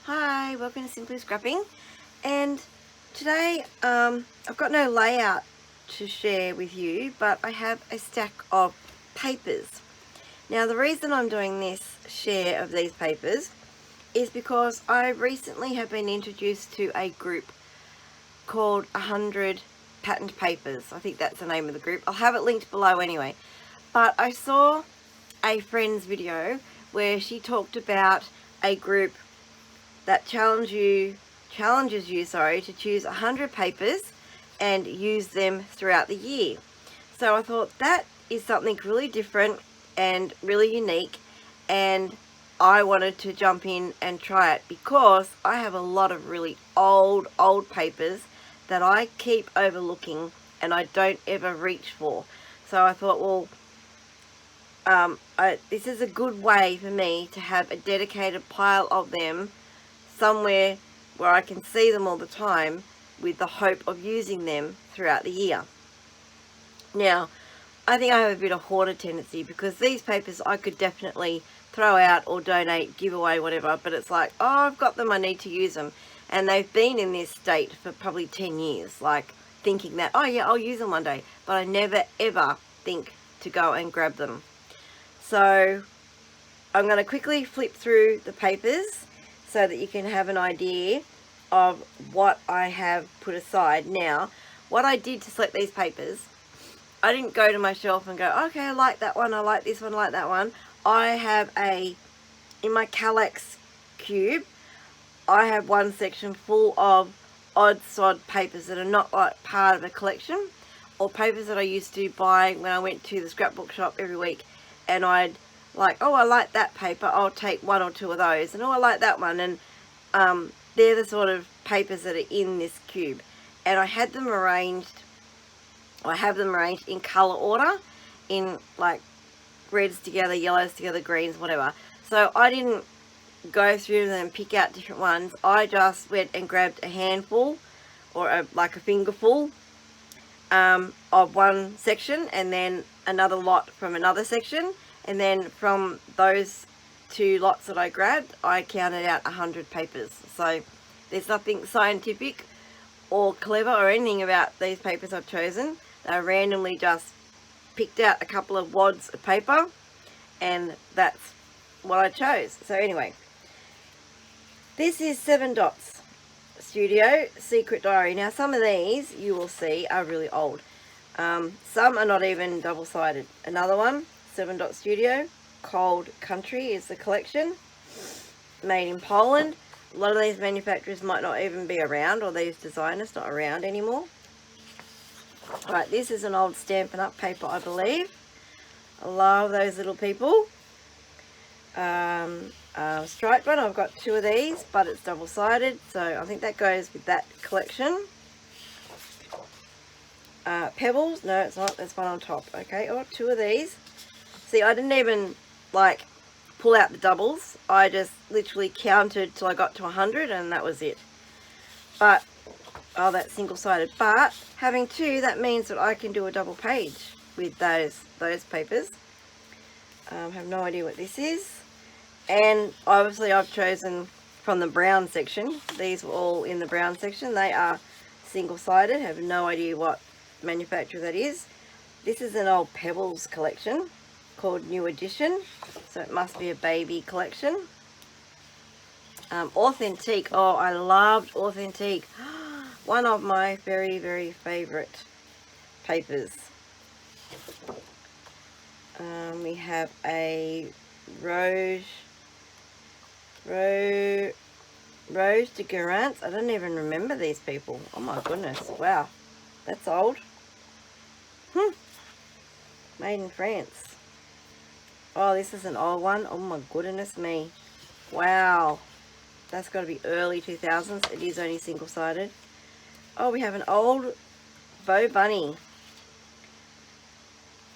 Hi, welcome to Simply Scrapping, and today I've got no layout to share with you, but I have a stack of papers. Now the reason I'm doing this share of these papers is because I recently have been introduced to a group called 100 Patterned Papers. I think that's the name of the group. I'll have it linked below anyway. But I saw a friend's video where she talked about a group that challenges you to choose 100 papers and use them throughout the year. So I thought that is something really different and really unique, and I wanted to jump in and try it because I have a lot of really old papers that I keep overlooking and I don't ever reach for. So I thought, well, this is a good way for me to have a dedicated pile of them somewhere where I can see them all the time, with the hope of using them throughout the year. Now, I think I have a bit of hoarder tendency because these papers I could definitely throw out or donate, give away, whatever, but it's like, oh, I've got them, I need to use them. And they've been in this state for probably 10 years, like thinking that, oh yeah, I'll use them one day, but I never ever think to go and grab them. So I'm going to quickly flip through the papers so that you can have an idea of what I have put aside. Now, what I did to select these papers, I didn't go to my shelf and go, okay, I like that one, I like this one, I like that one. I have in my Kallax cube, I have one section full of odd sod papers that are not like part of a collection, or papers that I used to buy when I went to the scrapbook shop every week, and I'd like, oh, I like that paper, I'll take one or two of those, and oh, I like that one, and they're the sort of papers that are in this cube. And I had them arranged, I have them arranged in colour order, in like reds together, yellows together, greens, whatever. So I didn't go through them and pick out different ones. I just went and grabbed a handful, or like a fingerful, of one section, and then another lot from another section, and then from those two lots that I grabbed, I counted out 100 papers. So there's nothing scientific or clever or anything about these papers I've chosen. I randomly just picked out a couple of wads of paper, and that's what I chose. So anyway, this is 7 Dots Studio Secret Diary. Now some of these you will see are really old. Some are not even double-sided. Another one, 7 Dot Studio, Cold Country is the collection, made in Poland. A lot of these manufacturers might not even be around, or these designers not around anymore. Right, this is an old Stampin' Up paper, I believe. I love those little people. Striped one, I've got 2 of these, but it's double-sided, so I think that goes with that collection. Pebbles, no it's not, there's one on top. Okay, oh, 2 of these. See, I didn't even like pull out the doubles, I just literally counted till I got to 100 and that was it. But, oh, that's single-sided, but having 2, that means that I can do a double page with those papers. Have no idea what this is. And obviously I've chosen from the brown section. These were all in the brown section. They are single-sided. Have no idea what manufacturer that is. This is an old Pebbles collection called New Edition, so it must be a baby collection. Authentique. Oh, I loved Authentique. One of my very, very favourite papers. We have a Rose de Guerance. I don't even remember these people. Oh my goodness. Wow. That's old. Made in France. Oh, this is an old one. Oh my goodness me. Wow. That's got to be early 2000s. It is only single-sided. Oh, we have an old Bo Bunny.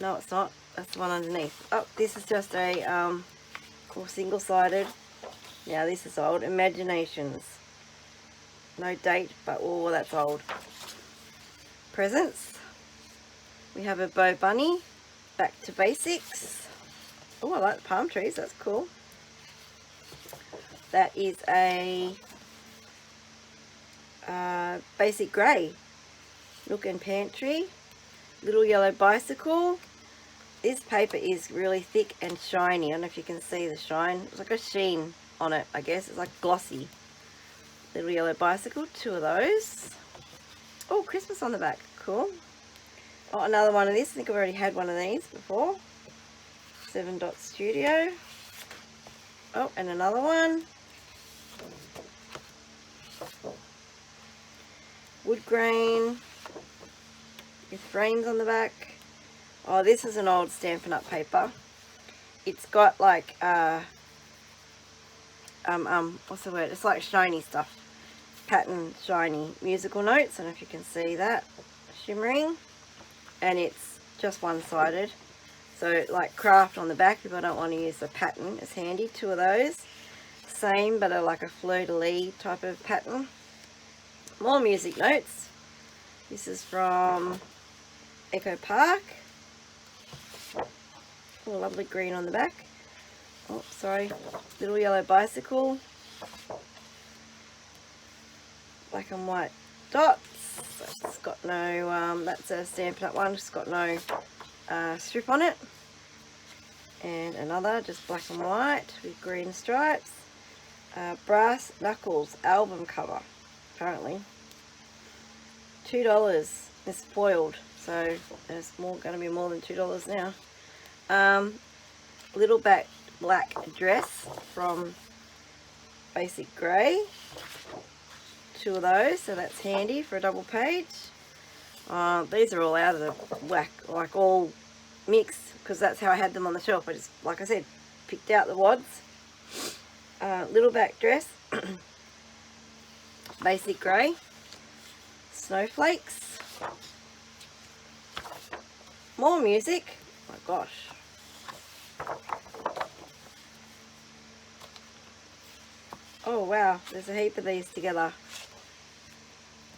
No, it's not. That's the one underneath. Oh, this is just a single-sided. Now this is old. Imaginations. No date, but oh, that's old. Presents. We have a Bo Bunny. Back to Basics. Oh, I like the palm trees. That's cool. That is a Basic Grey. Nook and Pantry. Little Yellow Bicycle. This paper is really thick and shiny. I don't know if you can see the shine. It's like a sheen on it, I guess. It's like glossy. Little Yellow Bicycle, 2 of those. Oh, Christmas on the back. Cool. Oh, another one of this. I think I've already had one of these before. 7 Dot Studio. Oh, and another one. Wood grain with rains on the back. Oh, this is an old Stampin' Up paper. It's got like what's the word? It's like shiny stuff. Pattern shiny musical notes. I don't know if you can see that shimmering. And it's just one-sided. So like craft on the back if I don't want to use the pattern. It's handy. 2 of those. Same, but like a fleur-de-lis type of pattern. More music notes. This is from Echo Park. Oh, lovely green on the back. Oh, sorry. Little Yellow Bicycle. Black and white dots. It's got no, that's a Stampin' Up one. It's got no strip on it. And another, just black and white with green stripes. Brass Knuckles album cover, apparently. $2. It's foiled, so it's going to be more than $2 now. Little black dress from Basic Grey. 2 of those, so that's handy for a double page. These are all out of the whack, like all mixed, because that's how I had them on the shelf. I just, like I said, picked out the wads. Little back dress. Basic Grey. Snowflakes. More music. Oh my gosh. Oh wow, there's a heap of these together.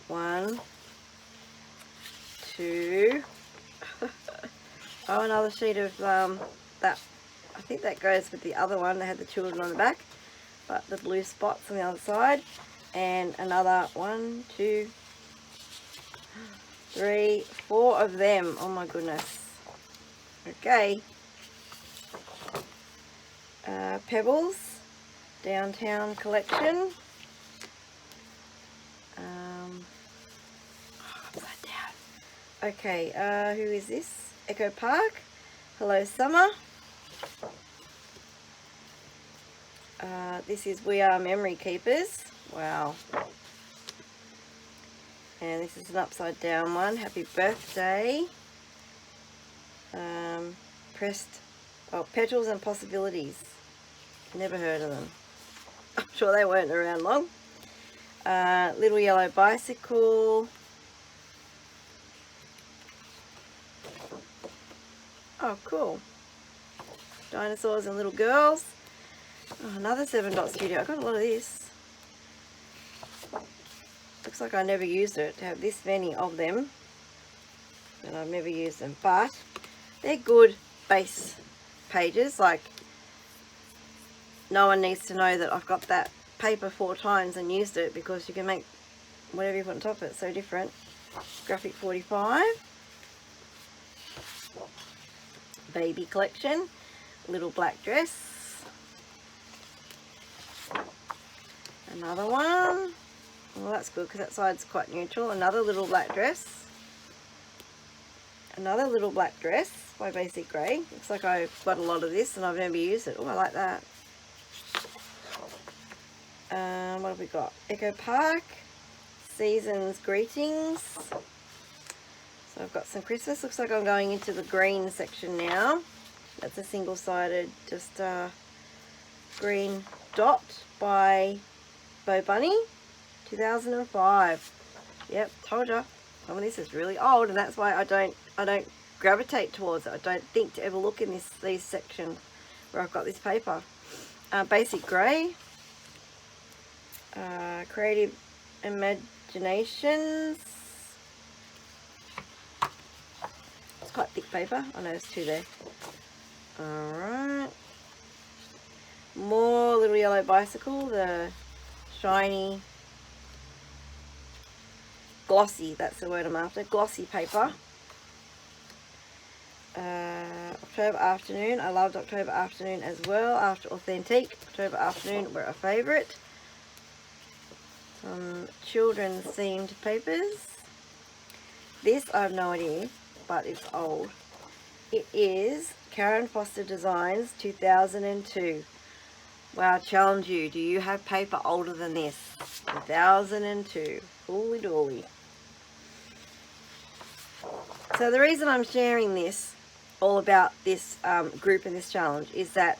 1, 2. Oh, another sheet of that. I think that goes with the other one. They had the children on the back, but the blue spots on the other side. And another 1, 2, 3, 4 of them. Oh my goodness. Okay. Pebbles. Downtown collection. Upside down. Okay, who is this? Echo Park. Hello Summer. This is We Are Memory Keepers. Wow. And this is an upside down one. Happy birthday. Petals and Possibilities. Never heard of them. I'm sure they weren't around long. Little Yellow Bicycle. Oh, cool. Dinosaurs and Little Girls. Oh, another 7 Dot Studio. I got a lot of this. Looks like I never used it to have this many of them. And I've never used them. But they're good base pages. Like, no one needs to know that I've got that paper 4 times and used it, because you can make whatever you put on top of it so different. Graphic 45. Baby collection. Little black dress. Another one. Well, that's good because that side's quite neutral. Another little black dress. Another little black dress by Basic Grey. Looks like I've got a lot of this and I've never used it. Oh, I like that. What have we got? Echo Park. Season's Greetings. So I've got some Christmas. Looks like I'm going into the green section now. That's a single-sided, just green dot by Bo Bunny. 2005. Yep, told ya. Some of this is really old, and that's why I don't gravitate towards it. I don't think to ever look in these sections where I've got this paper. Basic Grey. Creative Imaginations. It's quite thick paper. I know there's 2 there. Alright. More Little Yellow Bicycle, the shiny, glossy, that's the word I'm after, glossy paper. October Afternoon, I loved October Afternoon as well. After Authentique, October Afternoon were a favourite. Some children's themed papers. This I have no idea, but it's old. It is Karen Foster Designs 2002. Wow, challenge you. Do you have paper older than this? 2002. Holy dooly. So the reason I'm sharing this, all about this group and this challenge, is that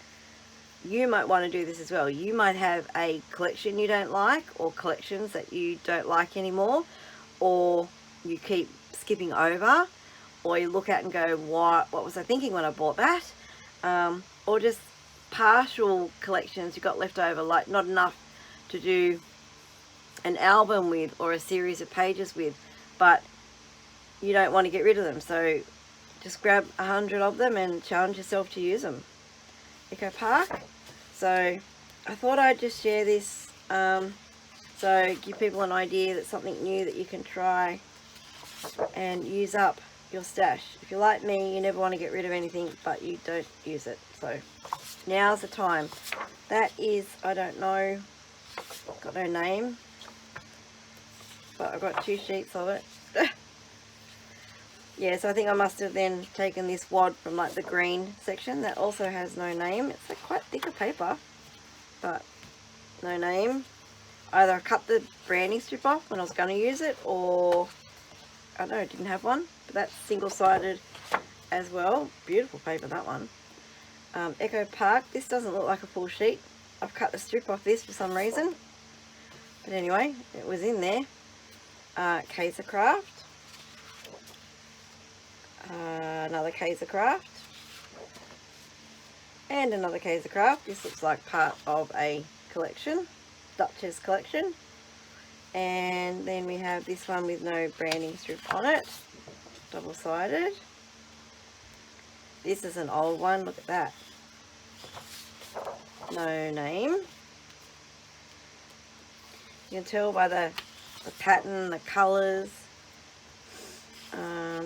you might want to do this as well. You might have a collection you don't like, or collections that you don't like anymore, or you keep skipping over, or you look at and go, what was I thinking when I bought that? Or just partial collections you got left over, like not enough to do an album with or a series of pages with, but you don't want to get rid of them, so just grab 100 of them and challenge yourself to use them. Echo Park. So I thought I'd just share this, so give people an idea that something new that you can try and use up your stash. If you're like me, you never want to get rid of anything, but you don't use it. So now's the time. That is, I don't know, got no name, but I've got 2 sheets of it. Yeah, so I think I must have then taken this wad from like the green section that also has no name. It's like quite thicker paper, but no name. Either I cut the branding strip off when I was going to use it, or I don't know, didn't have one. But that's single-sided as well. Beautiful paper, that one. Echo Park. This doesn't look like a full sheet. I've cut the strip off this for some reason. But anyway, it was in there. Kaiser Craft. Another Kaiser Craft. And another Kaiser Craft. This looks like part of a collection. Duchess collection. And then we have this one with no branding strip on it. Double-sided. This is an old one. Look at that. No name. You can tell by the pattern, the colours.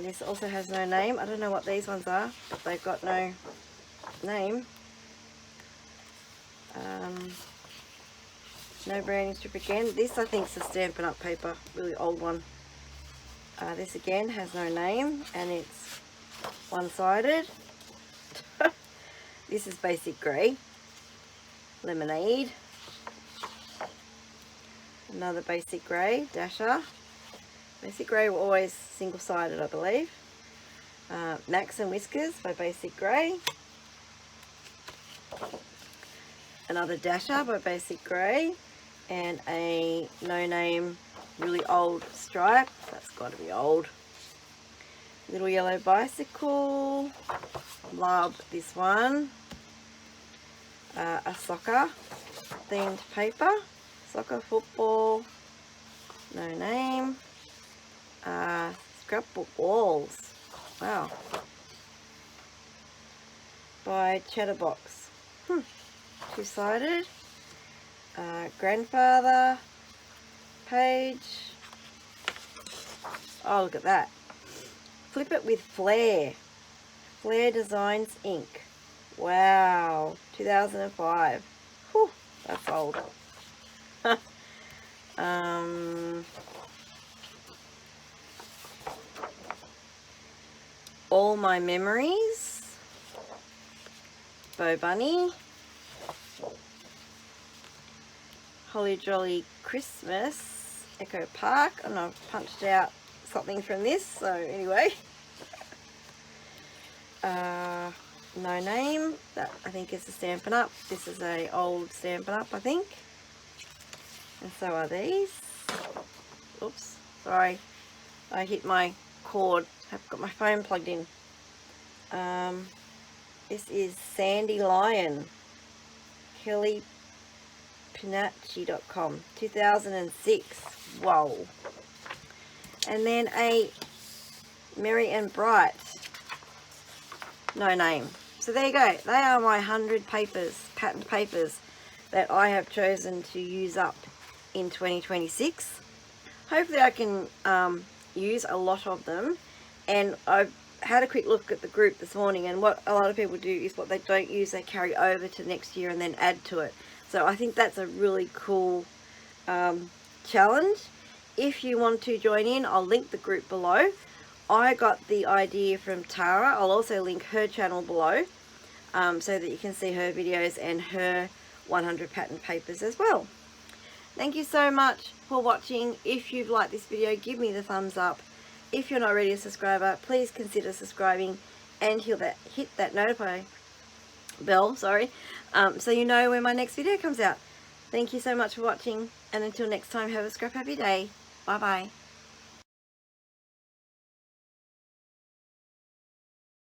This also has no name. I don't know what these ones are, but they've got no name. No branding strip again. This I think is a Stampin' Up paper, really old one. This again has no name, and it's one-sided. This is Basic Grey. Lemonade. Another Basic Grey, Dasher. Basic Grey were always single-sided, I believe. Max and Whiskers by Basic Grey. Another Dasher by Basic Grey. And a no-name, really old stripe. That's got to be old. Little Yellow Bicycle. Love this one. A soccer themed paper. Soccer, football. No name. Scrapbook Walls. Wow. By Chatterbox. Two-sided. Grandfather page. Oh, look at that. Flip It with Flair. Flair Designs Inc. Wow. 2005. Whew, that's old. All My Memories. Bo Bunny. Holly Jolly Christmas. Echo Park. And I've punched out something from this, so anyway. No name. That I think is a Stampin' Up. This is a old Stampin' Up, I think. And so are these. Oops, sorry. I hit my cord. I've got my phone plugged in. This is Sandy Lion. KellyPinacci.com. 2006. Whoa. And then a Merry and Bright. No name. So there you go. They are my 100 papers patterned papers that I have chosen to use up in 2026. Hopefully I can use a lot of them, and I've had a quick look at the group this morning, and what a lot of people do is what they don't use they carry over to next year and then add to it. So I think that's a really cool challenge. If you want to join in, I'll link the group below. I got the idea from Tara. I'll also link her channel below so that you can see her videos and her 100 pattern papers as well. Thank you so much for watching. If you've liked this video, give me the thumbs up. If you're not already a subscriber, please consider subscribing and hit that notify bell, so you know when my next video comes out. Thank you so much for watching, and until next time, have a scrap happy day. Bye bye.